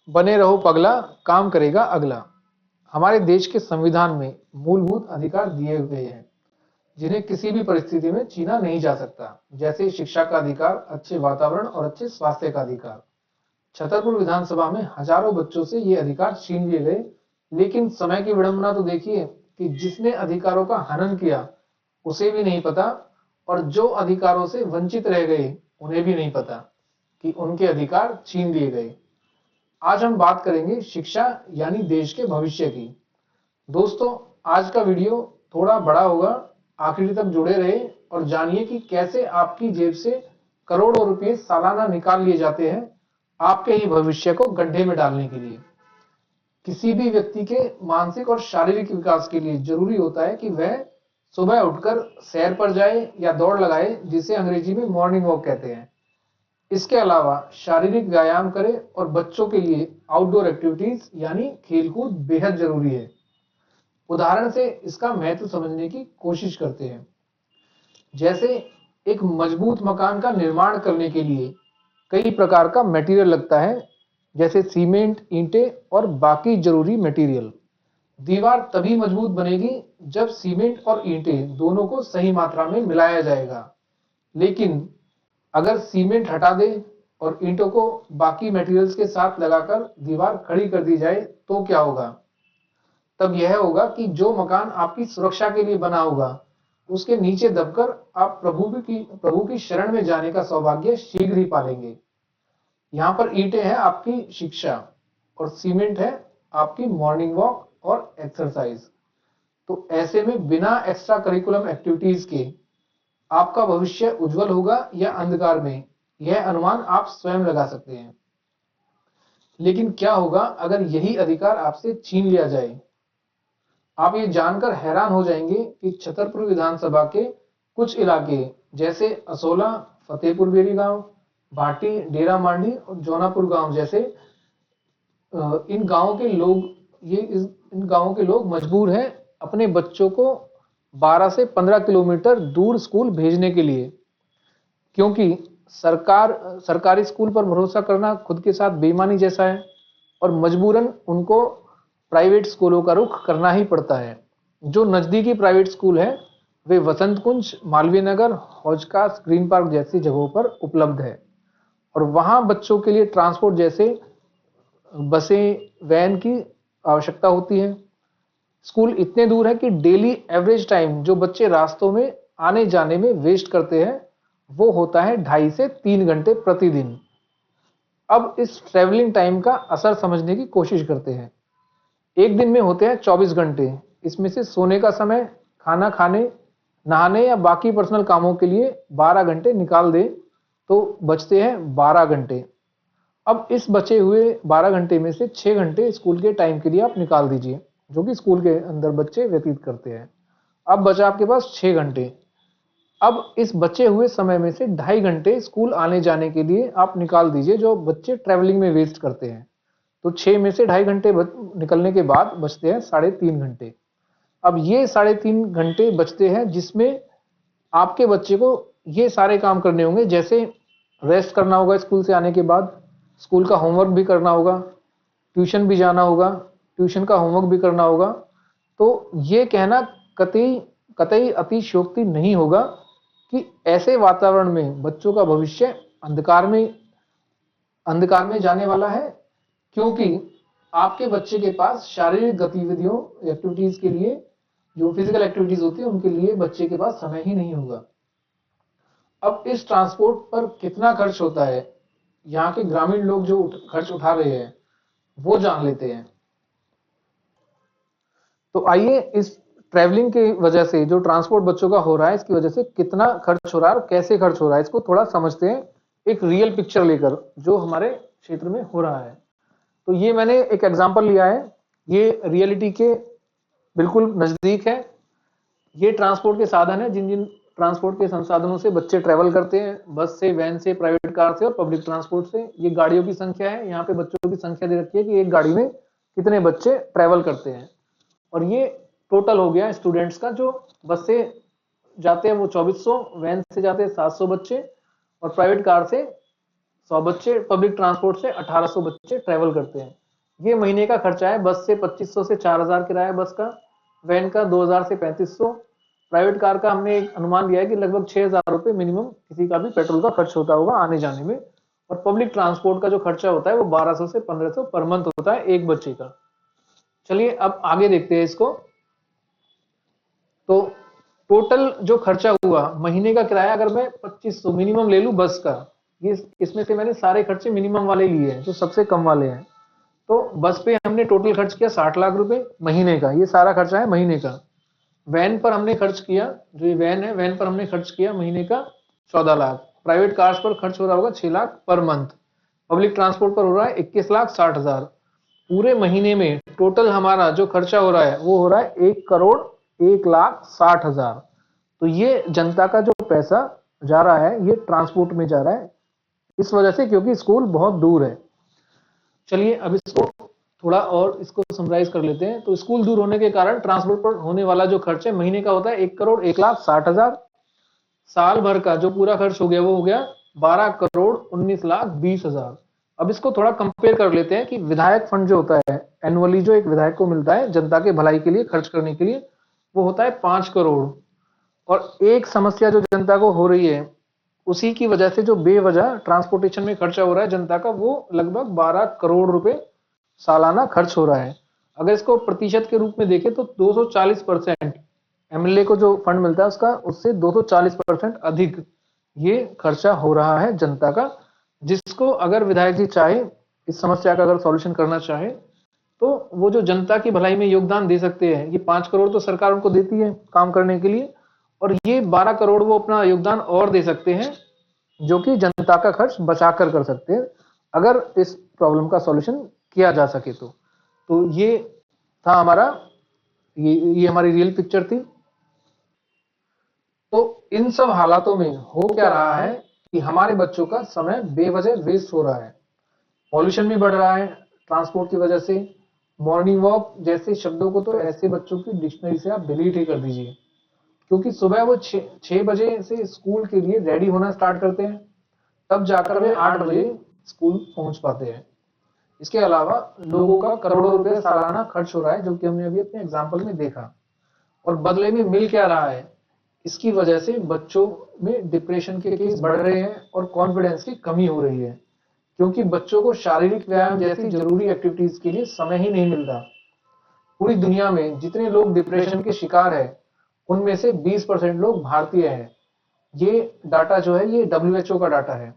बने रहो पगला, काम करेगा अगला। हमारे देश के संविधान में मूलभूत अधिकार दिए गए हैं जिन्हें किसी भी परिस्थिति में छीना नहीं जा सकता, जैसे शिक्षा का अधिकार, अच्छे वातावरण और अच्छे स्वास्थ्य का अधिकार। छतरपुर विधानसभा में हजारों बच्चों से ये अधिकार छीन लिए गए, लेकिन समय की विडंबना तो देखिए कि जिसने अधिकारों का हनन किया उसे भी नहीं पता, और जो अधिकारों से वंचित रह गए उन्हें भी नहीं पता कि उनके अधिकार छीन लिए गए। आज हम बात करेंगे शिक्षा यानी देश के भविष्य की। दोस्तों, आज का वीडियो थोड़ा बड़ा होगा, आखिर तक जुड़े रहे और जानिए कि कैसे आपकी जेब से करोड़ों रुपए सालाना निकाल लिए जाते हैं आपके ही भविष्य को गड्ढे में डालने के लिए। किसी भी व्यक्ति के मानसिक और शारीरिक विकास के लिए जरूरी होता है कि वह सुबह उठकर सैर पर जाए या दौड़ लगाए, जिसे अंग्रेजी में मॉर्निंग वॉक कहते हैं। इसके अलावा शारीरिक व्यायाम करें और बच्चों के लिए आउटडोर एक्टिविटीज यानी खेलकूद बेहद जरूरी है। उदाहरण से इसका महत्व समझने की कोशिश करते हैं। जैसे एक मजबूत मकान का निर्माण करने के लिए कई प्रकार का मटेरियल लगता है, जैसे सीमेंट, ईंटें और बाकी जरूरी मटेरियल। दीवार तभी मजबूत बनेगी जब सीमेंट और ईंटें दोनों को सही मात्रा में मिलाया जाएगा। लेकिन अगर सीमेंट हटा दे और ईंटों को बाकी मटेरियल्स के साथ लगाकर दीवार खड़ी कर दी जाए तो क्या होगा? तब यह होगा कि जो मकान आपकी सुरक्षा के लिए बना होगा उसके नीचे दबकर आप प्रभु की शरण में जाने का सौभाग्य शीघ्र ही पालेंगे। यहाँ पर ईंटें हैं आपकी शिक्षा और सीमेंट है आपकी मॉर्निंग वॉक और एक्सरसाइज। तो ऐसे में बिना एक्स्ट्रा करिकुलम एक्टिविटीज के आपका भविष्य उज्जवल होगा या अंधकार में, यह अनुमान आप स्वयं लगा सकते हैं। लेकिन क्या होगा अगर यही अधिकार आपसे छीन लिया जाए? आप ये जानकर हैरान हो जाएंगे कि छतरपुर विधानसभा के कुछ इलाके जैसे असोला, फतेहपुर बेरी गांव, भाटी, डेरा मांडी और जौनापुर गांव जैसे इन गांवों के लोग इन गांवों के लोग मजबूर हैं अपने बच्चों को 12 से 15 किलोमीटर दूर स्कूल भेजने के लिए, क्योंकि सरकारी स्कूल पर भरोसा करना खुद के साथ बेईमानी जैसा है और मजबूरन उनको प्राइवेट स्कूलों का रुख करना ही पड़ता है। जो नजदीकी प्राइवेट स्कूल है वे वसंत कुंज, मालवीय नगर, हौजकास, ग्रीन पार्क जैसी जगहों पर उपलब्ध है और वहां बच्चों के लिए ट्रांसपोर्ट जैसे बसें, वैन की आवश्यकता होती है। स्कूल इतने दूर है कि डेली एवरेज टाइम जो बच्चे रास्तों में आने जाने में वेस्ट करते हैं वो होता है 2.5 से 3 घंटे प्रतिदिन। अब इस ट्रेवलिंग टाइम का असर समझने की कोशिश करते हैं। एक दिन में होते हैं 24 घंटे, इसमें से सोने का समय, खाना खाने, नहाने या बाकी पर्सनल कामों के लिए 12 घंटे निकाल दें तो बचते हैं 12 घंटे। अब इस बचे हुए 12 घंटे में से 6 घंटे स्कूल के टाइम के लिए आप निकाल दीजिए, जो कि स्कूल के अंदर बच्चे व्यतीत करते हैं। अब बचा आपके पास 6 घंटे। अब इस बचे हुए समय में से 2.5 घंटे स्कूल आने जाने के लिए आप निकाल दीजिए, जो बच्चे ट्रैवलिंग में वेस्ट करते हैं। तो 6 में से 2.5 घंटे निकलने के बाद बचते हैं 3.5 घंटे। अब ये 3.5 घंटे बचते हैं जिसमें आपके बच्चे को ये सारे काम करने होंगे, जैसे रेस्ट करना होगा स्कूल से आने के बाद, स्कूल का होमवर्क भी करना होगा, ट्यूशन भी जाना होगा, ट्यूशन का होमवर्क भी करना होगा। तो ये कहना कतई कतई अतिशयोक्ति नहीं होगा कि ऐसे वातावरण में बच्चों का भविष्य अंधकार में जाने वाला है, क्योंकि आपके बच्चे के पास शारीरिक गतिविधियों एक्टिविटीज के लिए, जो फिजिकल एक्टिविटीज होती है उनके लिए बच्चे के पास समय ही नहीं होगा। अब इस ट्रांसपोर्ट पर कितना खर्च होता है, यहाँ के ग्रामीण लोग जो खर्च उठा रहे हैं वो जान लेते हैं। तो आइए इस ट्रैवलिंग की वजह से जो ट्रांसपोर्ट बच्चों का हो रहा है इसकी वजह से कितना खर्च हो रहा है और कैसे खर्च हो रहा है इसको थोड़ा समझते हैं, एक रियल पिक्चर लेकर जो हमारे क्षेत्र में हो रहा है। तो ये मैंने एक एग्जांपल लिया है, ये रियलिटी के बिल्कुल नजदीक है। ये ट्रांसपोर्ट के साधन है जिन जिन ट्रांसपोर्ट के संसाधनों से बच्चे ट्रैवल करते हैं, बस से, वैन से, प्राइवेट कार से और पब्लिक ट्रांसपोर्ट से। ये गाड़ियों की संख्या है, यहाँ पे बच्चों की संख्या दे रखी है कि एक गाड़ी में कितने बच्चे ट्रैवल करते हैं। और ये टोटल हो गया स्टूडेंट्स का, जो बस से जाते हैं वो 2400, वैन से जाते हैं 700 बच्चे और प्राइवेट कार से 100 बच्चे पब्लिक ट्रांसपोर्ट से 1800 बच्चे ट्रेवल करते हैं। ये महीने का खर्चा है। बस से 2500 से 4000 किराया बस का, वैन का 2000 से 3500, प्राइवेट कार का हमने एक अनुमान दिया है कि लगभग 6000 रुपये मिनिमम किसी का भी पेट्रोल का खर्च होता होगा आने जाने में। और पब्लिक ट्रांसपोर्ट का जो खर्चा होता है वो 1200 से 1500 पर मंथ होता है एक बच्चे का। चलिए अब आगे देखते हैं इसको। तो टोटल जो खर्चा हुआ महीने का किराया, अगर मैं 2500 मिनिमम ले लूं बस का, ये इसमें से मैंने सारे खर्चे मिनिमम वाले लिए हैं जो सबसे कम वाले हैं। तो बस पे हमने टोटल खर्च किया 60 लाख रुपए महीने का, ये सारा खर्चा है महीने का। वैन पर हमने खर्च किया, जो ये वैन है वैन पर हमने खर्च किया महीने का 14 लाख। प्राइवेट कार्स पर खर्च हो रहा होगा 6 lakh per month. Public transport पर हो रहा है 21 लाख 60 हजार। पूरे महीने में टोटल हमारा जो खर्चा हो रहा है वो हो रहा है 1 करोड़ 1 लाख 60 हजार। तो ये जनता का जो पैसा जा रहा है ये ट्रांसपोर्ट में जा रहा है, इस वजह से क्योंकि स्कूल बहुत दूर है। चलिए अब इसको थोड़ा और इसको समराइज कर लेते हैं। तो स्कूल दूर होने के कारण ट्रांसपोर्ट पर होने वाला जो खर्च है महीने का होता है 1 करोड़ 1 लाख 60 हजार। साल भर का जो पूरा खर्च हो गया वो हो गया 12 करोड़ 19 लाख 20 हजार। अब इसको थोड़ा कंपेयर कर लेते हैं कि विधायक फंड जो होता है एनुअली जो एक विधायक को मिलता है जनता के भलाई के लिए खर्च करने के लिए, वो होता है 5 करोड़। और एक समस्या जो जनता को हो रही है उसी की वजह से जो बेवजह ट्रांसपोर्टेशन में खर्चा हो रहा है जनता का, वो लगभग 12 करोड़ रुपए सालाना खर्च हो रहा है। अगर इसको प्रतिशत के रूप में देखें तो 240% एमएलए को जो फंड मिलता है उसका, उससे 240% अधिक ये खर्चा हो रहा है जनता का। जिसको अगर विधायक जी चाहे इस समस्या का अगर सॉल्यूशन करना चाहे तो वो जो जनता की भलाई में योगदान दे सकते हैं। ये 5 करोड़ तो सरकार उनको देती है काम करने के लिए, और ये 12 करोड़ वो अपना योगदान और दे सकते हैं जो कि जनता का खर्च बचाकर कर सकते हैं अगर इस प्रॉब्लम का सॉल्यूशन किया जा सके तो ये था हमारा, ये हमारी रियल पिक्चर थी। तो इन सब हालातों में हो क्या रहा है कि हमारे बच्चों का समय बेवजह वेस्ट हो रहा है। पॉल्यूशन भी बढ़ रहा है ट्रांसपोर्ट की वजह से। मॉर्निंग वॉक जैसे शब्दों को तो ऐसे बच्चों की डिक्शनरी से आप डिलीट ही कर दीजिए, क्योंकि सुबह वो 6 बजे से स्कूल के लिए रेडी होना स्टार्ट करते हैं, तब जाकर वे 8 बजे स्कूल पहुंच पाते हैं। इसके अलावा लोगों का करोड़ों रुपए सालाना खर्च हो रहा है जो कि हमने अभी अपने एग्जाम्पल में देखा। और बदले में मिल क्या रहा है, इसकी वजह से बच्चों में डिप्रेशन के केस बढ़ रहे हैं और कॉन्फिडेंस की कमी हो रही है, क्योंकि बच्चों को शारीरिक व्यायाम जैसी जरूरी एक्टिविटीज के लिए समय ही नहीं मिलता। पूरी दुनिया में जितने लोग डिप्रेशन के शिकार हैं उनमें से 20% लोग भारतीय हैं। ये डाटा जो है ये WHO का डाटा है।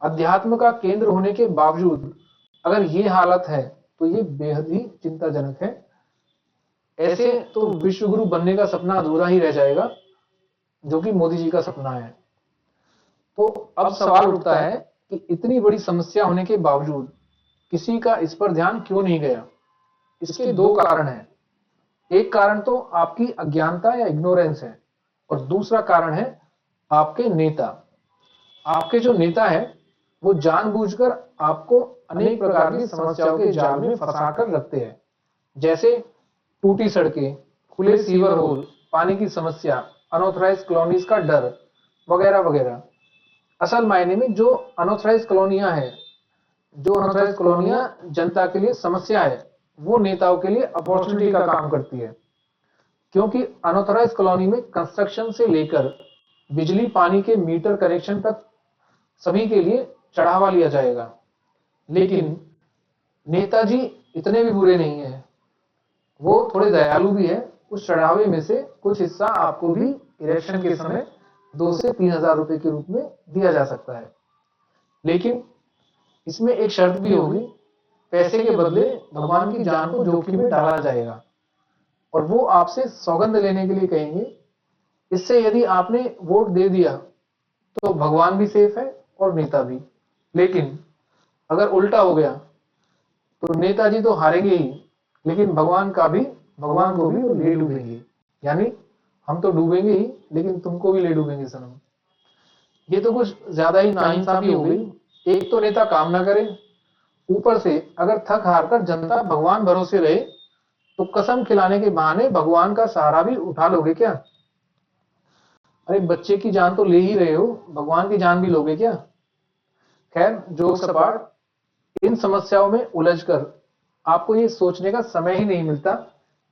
अध्यात्म का केंद्र होने के बावजूद अगर ये हालत है तो ये बेहद ही चिंताजनक है। ऐसे तो विश्व गुरु बनने का सपना अधूरा ही रह जाएगा जो कि मोदी जी का सपना है। तो अब सवाल उठता है कि इतनी बड़ी समस्या होने के बावजूद किसी का इस पर ध्यान क्यों नहीं गया। इसके दो कारण हैं। एक कारण तो आपकी अज्ञानता या इग्नोरेंस है, और दूसरा कारण है आपके नेता। आपके जो नेता है वो जानबूझकर आपको अनेक प्रकार की समस्याओं के जाल में फंसाकर रखते हैं, जैसे टूटी सड़कें, खुले सीवर होल, पानी की समस्या, अनऑथराइज्ड कॉलोनीज का डर वगैरह वगैरह। असल मायने में जो अनऑथराइज्ड कॉलोनियां हैं, जो अनऑथराइज्ड कॉलोनियां जनता के लिए समस्या है, वो नेताओं के लिए अपॉर्चुनिटी का काम करती है। क्योंकि अनऑथराइज्ड कॉलोनी में कंस्ट्रक्शन से लेकर बिजली पानी के मीटर कनेक्शन तक सभी के लिए चढ़ावा लिया जाएगा। लेकिन नेताजी इतने भी बुरे नहीं है, वो थोड़े दयालु भी है। उस चढ़ावे में से कुछ हिस्सा आपको भी इलेक्शन के समय 2 से 3 हजार रुपए के रूप में दिया जा सकता है। लेकिन इसमें एक शर्त भी होगी, पैसे के बदले भगवान की जान को जोखिम में डाला जाएगा, और वो आपसे सौगंध लेने के लिए कहेंगे। इससे यदि आपने वोट दे दिया तो भगवान भी सेफ है और नेता भी। लेकिन अगर उल्टा हो गया तो नेताजी तो हारेंगे ही, लेकिन भगवान को भी वो ले डूबेंगे। यानी हम तो डूबेंगे ही, लेकिन तुमको भी ले डूबेंगे सनम। ये तो कुछ ज्यादा ही नाइंसाफी हो गई। एक तो नेता काम ना करे, ऊपर से अगर थक हार कर जनता भगवान भरोसे रहे तो कसम खिलाने के बहाने भगवान का सहारा भी उठा लोगे क्या? अरे बच्चे की जान तो ले ही रहे हो, भगवान की जान भी लोगे क्या? खैर, जोक सपाट, इन समस्याओं में उलझकर आपको ये सोचने का समय ही नहीं मिलता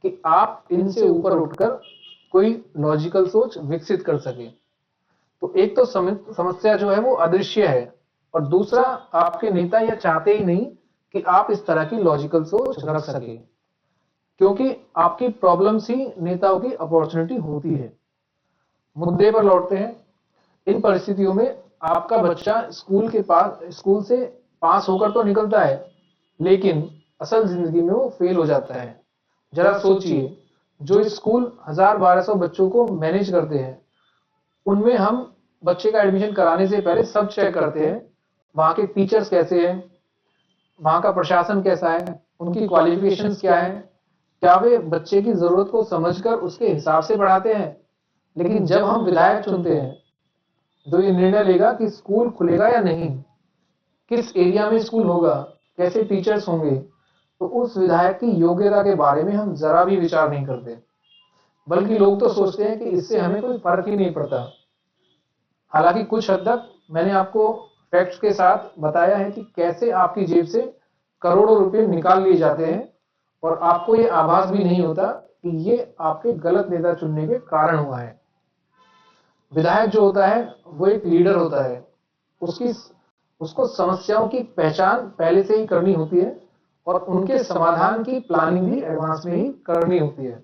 कि आप इनसे ऊपर उठकर कोई लॉजिकल सोच विकसित कर सके। तो एक तो समस्या जो है वो अदृश्य है, और दूसरा आपके नेता यह चाहते ही नहीं कि आप इस तरह की लॉजिकल सोच रख सके, क्योंकि आपकी प्रॉब्लम्स ही नेताओं की अपॉर्चुनिटी होती है। मुद्दे पर लौटते हैं। इन परिस्थितियों में आपका बच्चा स्कूल से पास होकर तो निकलता है, लेकिन असल जिंदगी में वो फेल हो जाता है। जरा सोचिए, जो स्कूल 1000-1200 बच्चों को मैनेज करते हैं, उनमें हम बच्चे का एडमिशन कराने से पहले सब चेक करते हैं, वहां के टीचर्स कैसे हैं, वहां का प्रशासन कैसा है, उनकी क्वालिफिकेशंस क्या है, क्या वे बच्चे की जरूरत को समझकर उसके हिसाब से पढ़ाते हैं। लेकिन जब हम विधायक चुनते हैं, जो ये निर्णय लेगा कि स्कूल खुलेगा या नहीं, किस एरिया में स्कूल होगा, कैसे टीचर्स होंगे, तो उस विधायक की योग्यता के बारे में हम जरा भी विचार नहीं करते, बल्कि लोग तो सोचते हैं कि इससे हमें कोई फर्क ही नहीं पड़ता। हालांकि कुछ हद तक मैंने आपको फैक्ट्स के साथ बताया है कि कैसे आपकी जेब से करोड़ों रुपए निकाल लिए जाते हैं, और आपको ये आभास भी नहीं होता कि ये आपके गलत नेता चुनने के कारण हुआ है। विधायक जो होता है वो एक लीडर होता है, उसकी उसको समस्याओं की पहचान पहले से ही करनी होती है, और उनके समाधान की प्लानिंग भी एडवांस में ही करनी होती है।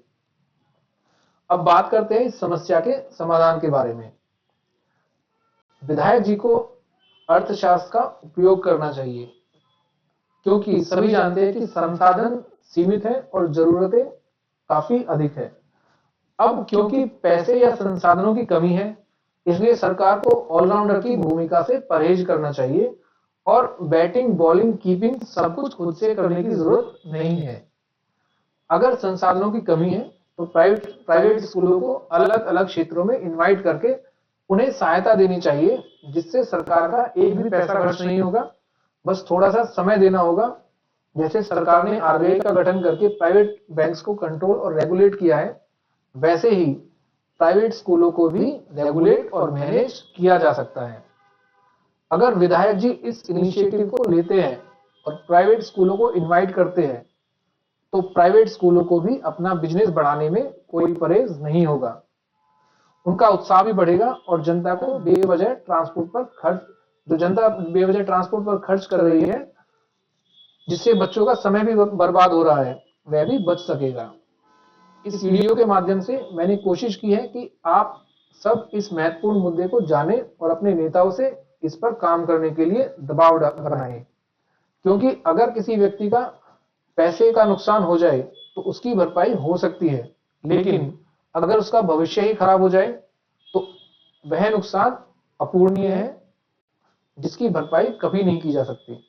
अब बात करते हैं इस समस्या के समाधान के बारे में। विधायक जी को अर्थशास्त्र का उपयोग करना चाहिए, क्योंकि सभी जानते हैं कि संसाधन सीमित है और जरूरतें काफी अधिक है। अब क्योंकि पैसे या संसाधनों की कमी है, इसलिए सरकार को ऑलराउंडर की भूमिका से परहेज करना चाहिए, और बैटिंग, बॉलिंग, कीपिंग सब कुछ खुद से करने की जरूरत नहीं है। अगर संसाधनों की कमी है तो प्राइवेट स्कूलों को अलग अलग क्षेत्रों में इनवाइट करके उन्हें सहायता देनी चाहिए, जिससे सरकार का एक भी पैसा खर्च नहीं होगा, बस थोड़ा सा समय देना होगा। जैसे सरकार ने आरबीआई का गठन करके प्राइवेट बैंक्स को कंट्रोल और रेगुलेट किया है, वैसे ही प्राइवेट स्कूलों को भी रेगुलेट और मैनेज किया जा सकता है। अगर विधायक जी इस इनिशिएटिव को लेते हैं और प्राइवेट स्कूलों को इनवाइट करते हैं, तो प्राइवेट स्कूलों को भी अपना बिजनेस बढ़ाने में कोई परहेज नहीं होगा। उनका उत्साह भी बढ़ेगा, और जनता बेवजह ट्रांसपोर्ट पर खर्च कर रही है, जिससे बच्चों का समय भी बर्बाद हो रहा है, वह भी बच सकेगा। इस वीडियो के माध्यम से मैंने कोशिश की है कि आप सब इस महत्वपूर्ण मुद्दे को जानें और अपने नेताओं से इस पर काम करने के लिए दबाव बनाएं, क्योंकि अगर किसी व्यक्ति का पैसे का नुकसान हो जाए तो उसकी भरपाई हो सकती है, लेकिन अगर उसका भविष्य ही खराब हो जाए तो वह नुकसान अपूरणीय है, जिसकी भरपाई कभी नहीं की जा सकती।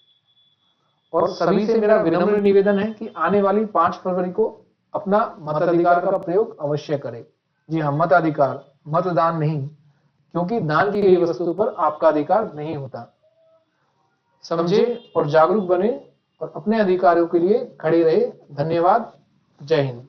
और सभी से मेरा विनम्र निवेदन है कि आने वाली 5 फरवरी को अपना मताधिकार का प्रयोग अवश्य करें। जी हाँ, मताधिकार, मतदान नहीं, क्योंकि दान की गई वस्तु पर आपका अधिकार नहीं होता। समझे और जागरूक बने और अपने अधिकारों के लिए खड़े रहे। धन्यवाद। जय हिंद।